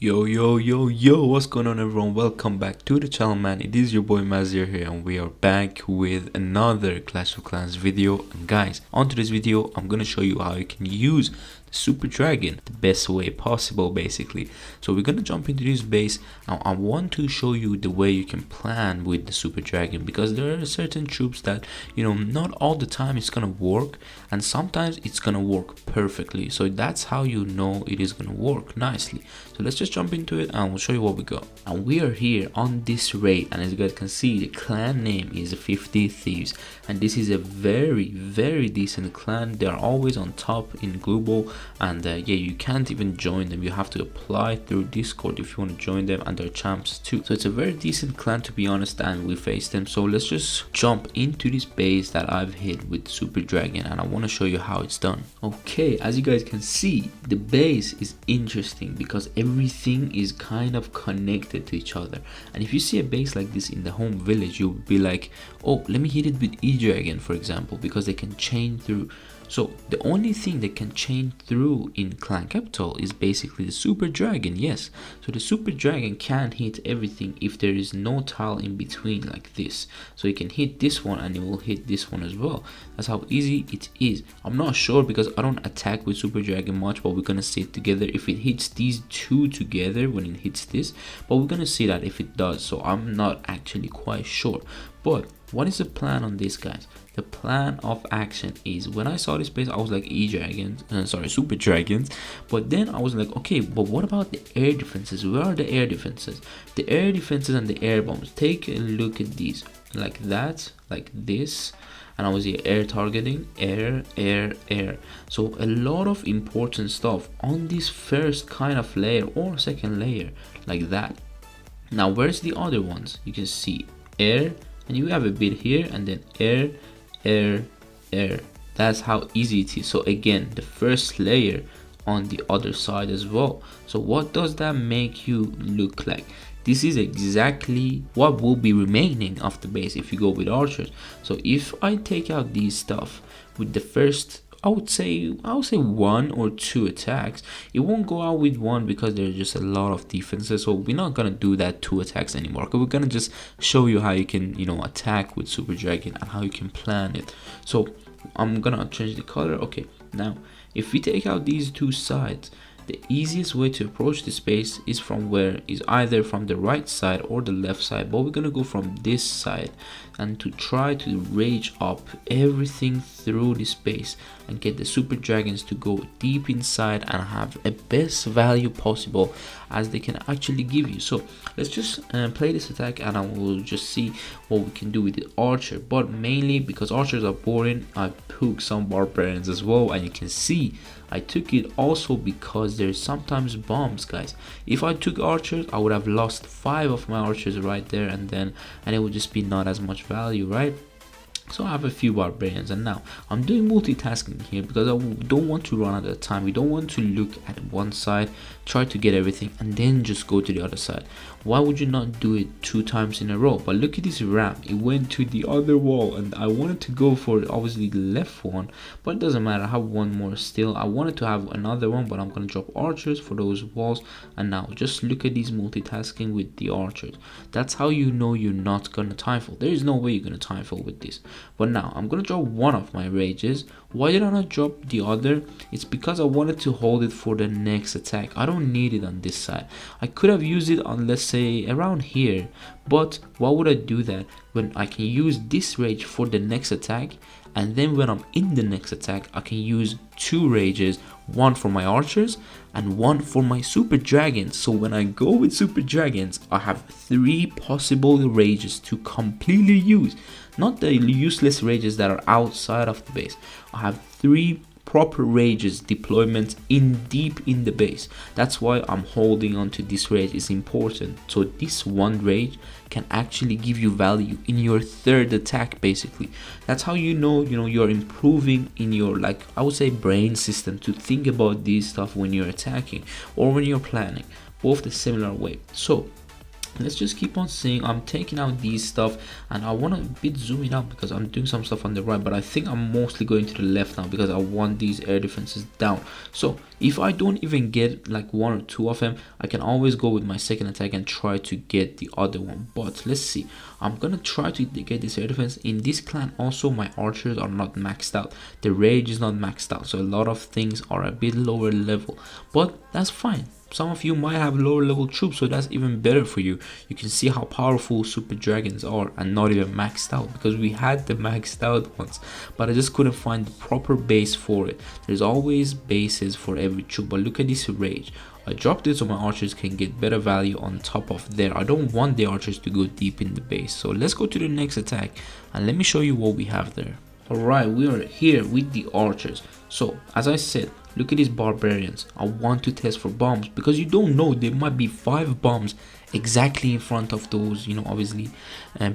Yo, what's going on everyone? Welcome back to the channel, man. It is your boy Mazir here and we are back with another Clash of Clans video. And guys, on today's video, I'm gonna show you how you can use the Super Dragon the best way possible, basically. So we're gonna jump into this base. Now I want to show you the way you can plan with the Super Dragon, because there are certain troops that, not all the time it's gonna work, and sometimes it's gonna work perfectly. So that's how you know it is gonna work nicely. So let's just jump into it and we'll show you what we got. And we are here on this raid, and as you guys can see, the clan name is 50 Thieves, and this is a very decent clan. They are always on top in global, and yeah, you can't even join them. You have to apply through Discord if you want to join them, and they're champs too. So it's a very decent clan, to be honest, and we face them. So let's just jump into this base that I've hit with Super Dragon, and I want to show you how it's done. Okay, as you guys can see, the base is interesting because everything is kind of connected to each other. And if you see a base like this in the home village, you'll be like, oh, let me hit it with E-Dragon, for example, because they can chain through. So the only thing that can chain through in clancapital is basically the Super Dragon. Yes, so the Super Dragon can hit everything if there is no tile in between like this. So you can hit this one and it will hit this one as well. That's how easy it is. I'm not sure because I don't attack with Super Dragon much, but we're gonna see it together if it hits these two together when it hits this. But we're gonna see that if it does, so I'm not actually quite sure. But what is the plan on this, guys? The plan of action is, when I saw this base, I was like Super Dragons. But then I was like, okay, but what about the air defenses? Where are the air defenses? The air defenses and the air bombs. Take a look at these, like that, like this. And I was here air targeting, air. So a lot of important stuff on this first kind of layer or second layer, like that. Now where's the other ones? You can see air, and you have a bit here, and then air. That's how easy it is. So again, the first layer on the other side as well. So what does that make you look like? This is exactly what will be remaining of the base if you go with archers. So if I take out these stuff with the first, I would say 1 or 2 attacks, it won't go out with 1 because there's just a lot of defenses. So we're not gonna do that 2 attacks anymore. We're gonna just show you how you can, attack with Super Dragon and how you can plan it. So I'm gonna change the color. Okay, now if we take out these 2 sides, the easiest way to approach this base is either from the right side or the left side, but we're gonna go from this side and to try to rage up everything through this base and get the Super Dragons to go deep inside and have a best value possible as they can actually give you. So let's just play this attack, and I will just see what we can do with the archer. But mainly because archers are boring, I took some barbarians as well, and you can see I took it also because there's sometimes bombs, guys. If I took archers, I would have lost 5 of my archers right there, and it would just be not as much value, right? So I have a few barbarians, and now I'm doing multitasking here because I don't want to run out of time. We don't want to look at one side, try to get everything, and then just go to the other side. Why would you not do it 2 times in a row? But look at this ramp, it went to the other wall, and I wanted to go for obviously the left one, but it doesn't matter. I have one more still. I wanted to have another one, but I'm gonna drop archers for those walls. And now just look at these multitasking with the archers. That's how you know you're not gonna timefall. There is no way you're gonna timefall with this. But now I'm gonna drop one of my rages. Why did I not drop the other? It's because I wanted to hold it for the next attack. I don't need it on this side. I could have used it on, let's say, around here, but why would I do that when I can use this rage for the next attack, and then when I'm in the next attack I can use 2 rages, one for my archers and one for my Super Dragons. So when I go with Super Dragons, I have 3 possible rages to completely use, not the useless rages that are outside of the base. I have 3 proper rages deployment deep in the base. That's why I'm holding on to this rage. Is important. So this one rage can actually give you value in your 3rd attack, basically. That's how you know you're improving in your, like, I would say, brain system to think about this stuff when you're attacking or when you're planning, both the similar way. So let's just keep on saying I'm taking out these stuff, and I want to bit zooming out because I'm doing some stuff on the right, but I think I'm mostly going to the left now because I want these air defenses down. So if I don't even get like one or two of them, I can always go with my second attack and try to get the other one. But let's see, I'm gonna try to get this air defense. In this clan also, my archers are not maxed out, the rage is not maxed out, so a lot of things are a bit lower level, but that's fine. Some of you might have lower level troops, so that's even better for you. You can see how powerful super dragons are and not even maxed out, because we had the maxed out ones, but I just couldn't find the proper base for it. There's always bases for every troop, but look at this rage. I dropped it so my archers can get better value on top of there. I don't want the archers to go deep in the base. So let's go to the next attack and let me show you what we have there. Alright, we are here with the archers. So as I said, look at these barbarians. I want to test for bombs because you don't know, there might be 5 bombs exactly in front of those, you know, obviously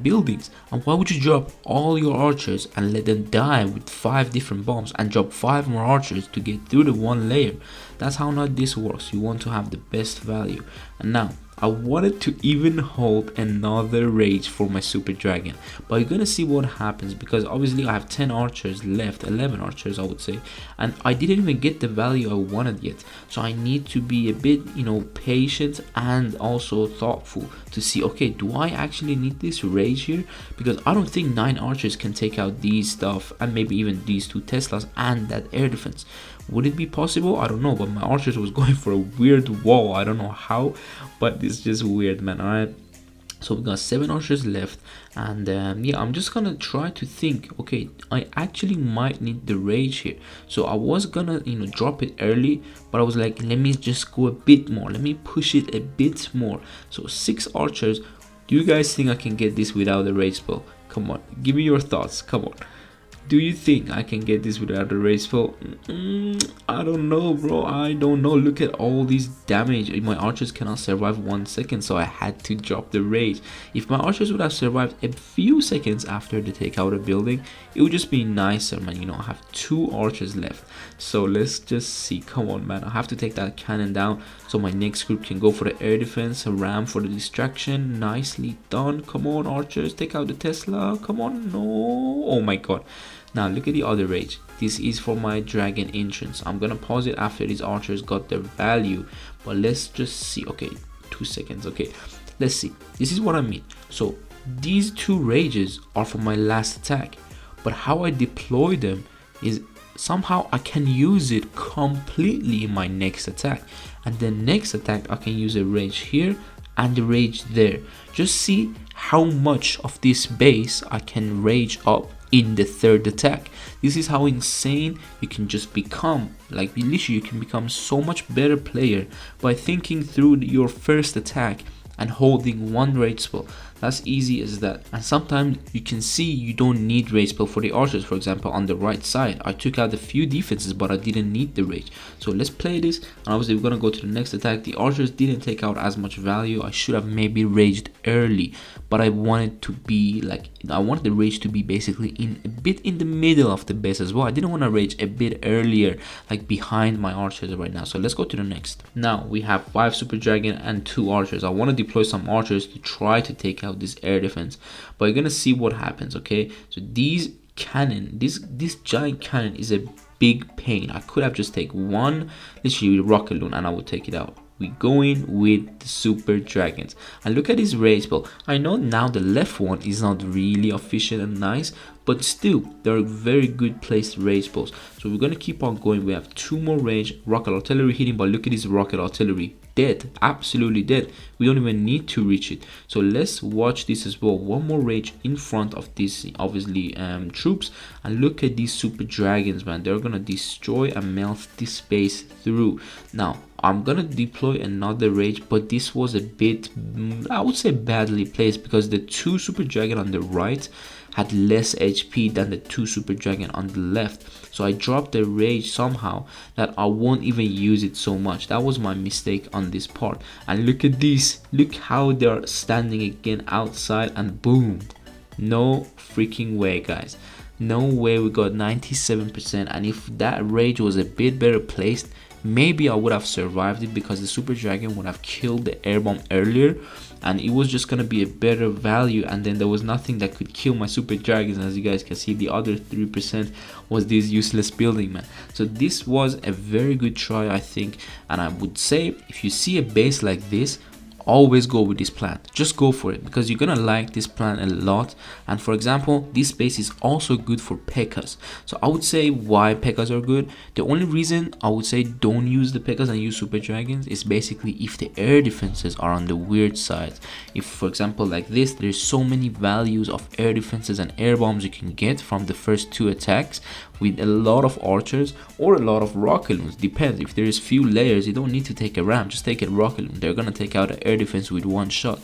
buildings. And why would you drop all your archers and let them die with 5 different bombs and drop 5 more archers to get through the one layer? That's how not this works. You want to have the best value. And now I wanted to even hold another rage for my super dragon, but you're gonna see what happens because obviously I have 10 archers left, 11 archers I would say, and I didn't even get the value I wanted yet. So I need to be a bit, you know, patient and also thoughtful to see, okay, do I actually need this rage here? Because I don't think 9 archers can take out these stuff and maybe even these 2 Teslas and that air defense. Would it be possible? I don't know, but my archers was going for a weird wall. I don't know how, but it's just weird, man. All right, so we got 7 archers left, and yeah, I'm just gonna try to think, okay, I actually might need the rage here. So I was gonna, you know, drop it early, but I was like, let me just go a bit more, let me push it a bit more. So 6 archers. Do you guys think I can get this without the rage spell? Come on, give me your thoughts. Come on, do you think I can get this without a rage spell? I don't know, bro. I don't know. Look at all these damage. My archers cannot survive 1 second, so I had to drop the rage. If my archers would have survived a few seconds after they take out a building, it would just be nicer, man. You know, I have 2 archers left. So let's just see. Come on, man. I have to take that cannon down so my next group can go for the air defense, a ram for the distraction. Nicely done. Come on, archers. Take out the Tesla. Come on. No. Oh my god. Now look at the other rage. This is for my dragon entrance. I'm gonna pause it after these archers got their value, but let's just see. Okay, 2 seconds. Okay, let's see. This is what I mean. So these 2 rages are for my last attack, but how I deploy them is somehow I can use it completely in my next attack, and the next attack I can use a rage here and the rage there. Just see how much of this base I can rage up in the 3rd attack. This is how insane you can just become. Like literally, you can become so much better player by thinking through your first attack and holding 1 rage spell. That's easy as that. And sometimes you can see you don't need rage spell for the archers. For example, on the right side I took out a few defenses, but I didn't need the rage. So let's play this, and obviously we're gonna go to the next attack. The archers didn't take out as much value. I should have maybe raged early, but I wanted to be like, I wanted the rage to be basically in a bit in the middle of the base as well. I didn't want to rage a bit earlier, like behind my archers right now. So let's go to the next. Now we have 5 super dragon and 2 archers. I want to deploy some archers to try to take out this air defense, but you're gonna see what happens. Okay, so these cannon, this giant cannon is a big pain. I could have just take one literally rocket loon and I would take it out. We going with the super dragons, and look at this rage spell. I know now the left one is not really efficient and nice, but still they're very good placed rage spells. So we're gonna keep on going. We have 2 more rage, rocket artillery hitting, but look at this rocket artillery, dead, absolutely dead. We don't even need to reach it. So let's watch this as well. 1 more rage in front of these obviously troops, and look at these super dragons, man. They're gonna destroy and melt this space through. Now I'm gonna deploy another rage, but this was a bit, I would say, badly placed, because the 2 super dragon on the right had less HP than the 2 super dragon on the left. So I dropped the rage somehow that I won't even use it so much. That was my mistake on this part. And look at this, look how they're standing again outside, and boom, no freaking way, guys. no way we got 97%. And if that rage was a bit better placed, maybe I would have survived it, because the super dragon would have killed the air bomb earlier and it was just gonna be a better value, and then there was nothing that could kill my super dragons. As you guys can see, the other 3% was this useless building, man. So this was a very good try, I think, and I would say if you see a base like this, always go with this plan. Just go for it, because you're gonna like this plan a lot. And for example, this base is also good for P.E.K.K.A.s. So I would say why P.E.K.K.A.s are good. The only reason I would say don't use the P.E.K.K.A.s and use super dragons is basically if the air defenses are on the weird side. If for example like this, there's so many values of air defenses and air bombs you can get from the first 2 attacks with a lot of archers or a lot of rocket loons. Depends. If there is few layers, you don't need to take a ram, just take a rocket loon. They're gonna take out an air defense with 1 shot.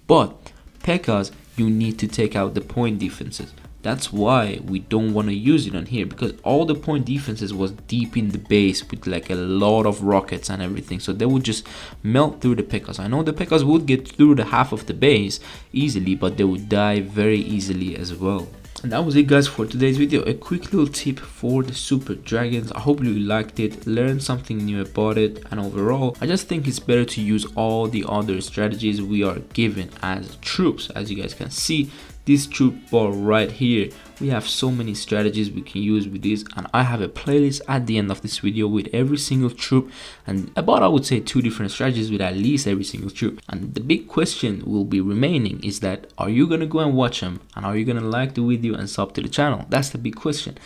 But P.E.K.K.A.s, you need to take out the point defenses. That's why we don't want to use it on here, because all the point defenses was deep in the base with like a lot of rockets and everything, so they would just melt through the P.E.K.K.A.s. I know the P.E.K.K.A.s would get through the half of the base easily, but they would die very easily as well. And that was it, guys, for today's video. A quick little tip for the super dragons. I hope you liked it, learned something new about it, and overall I just think it's better to use all the other strategies we are given as troops. As you guys can see, this troop bar right here, we have so many strategies we can use with this, and I have a playlist at the end of this video with every single troop, and about I would say 2 different strategies with at least every single troop. And the big question will be remaining is that, are you gonna go and watch them, and are you gonna like the video and sub to the channel? That's the big question.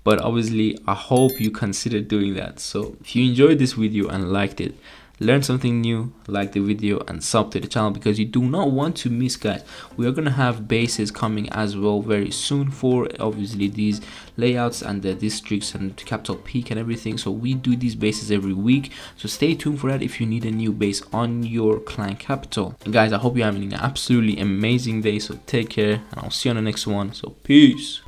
But obviously I hope you consider doing that. So if you enjoyed this video and liked it, learn something new, like the video and sub to the channel, because you do not want to miss, guys. We are gonna have bases coming as well very soon for obviously these layouts and the districts and capital peak and everything. So we do these bases every week, so stay tuned for that if you need a new base on your clan capital. And guys, I hope you're having an absolutely amazing day, so take care and I'll see you on the next one. So peace.